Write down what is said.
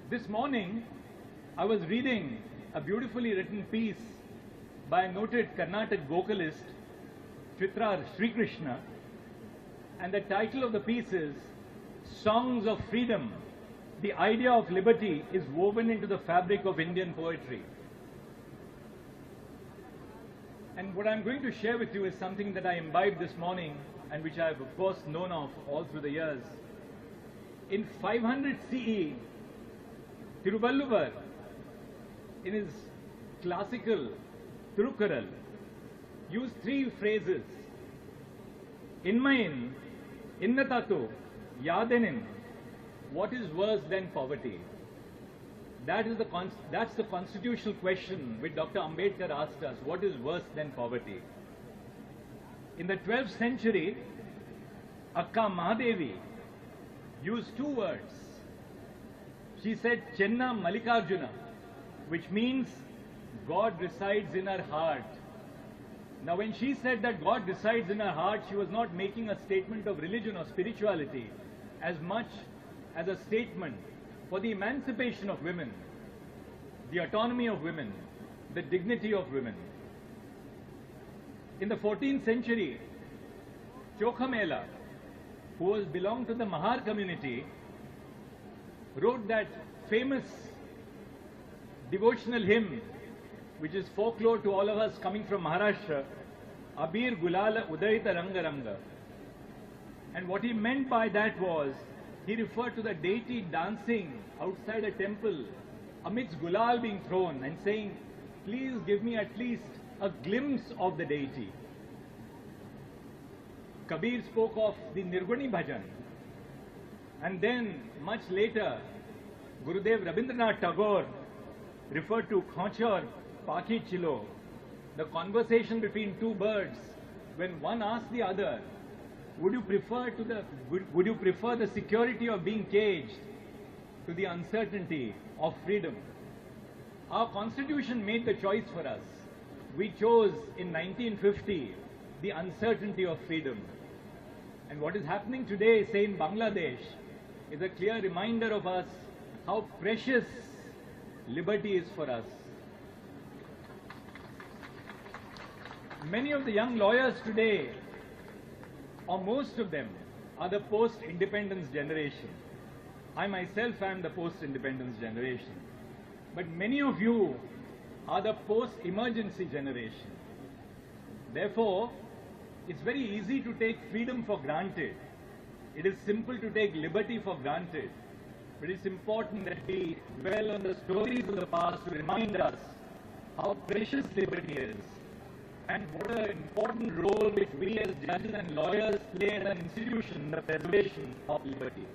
This morning, I was reading a beautifully written piece by a noted Carnatic vocalist, Chitra Sri Krishna, and the title of the piece is Songs of Freedom. The idea of liberty is woven into the fabric of Indian poetry. And what I'm going to share with you is something that I imbibed this morning and which I've of course known of all through the years. In 500 CE, Tiruvalluvar, in his classical Thirukkural, used three phrases: Inmayin, Innatatu, Yadenin, what is worse than poverty? That's the constitutional question which Dr. Ambedkar asked us, what is worse than poverty? In the 12th century, Akka Mahadevi used two words. She said Chenna Malikarjuna, which means God resides in her heart. Now when she said that God resides in her heart, she was not making a statement of religion or spirituality as much as a statement for the emancipation of women, the autonomy of women, the dignity of women. In the 14th century, Chokhamela, who belonged to the Mahar community, wrote that famous devotional hymn, which is folklore to all of us coming from Maharashtra, Abir Gulala Udayita Ranga Ranga. And what he meant by that was, he referred to the deity dancing outside a temple amidst gulal being thrown and saying, please give me at least a glimpse of the deity. Kabir spoke of the Nirguni Bhajan. And then, much later, Gurudev Rabindranath Tagore referred to Khonchor Paki Chilo, the conversation between two birds, when one asked the other, would you prefer the security of being caged to the uncertainty of freedom? Our constitution made the choice for us. We chose in 1950 the uncertainty of freedom. And what is happening today, say in Bangladesh, is a clear reminder of us how precious liberty is for us. Many of the young lawyers today, or most of them, are the post-independence generation. I myself am the post-independence generation. But many of you are the post-emergency generation. Therefore, it's very easy to take freedom for granted. It is simple to take liberty for granted. But it's important that we dwell on the stories of the past to remind us how precious liberty is and what an important role which we as judges and lawyers play as an institution in the preservation of liberty.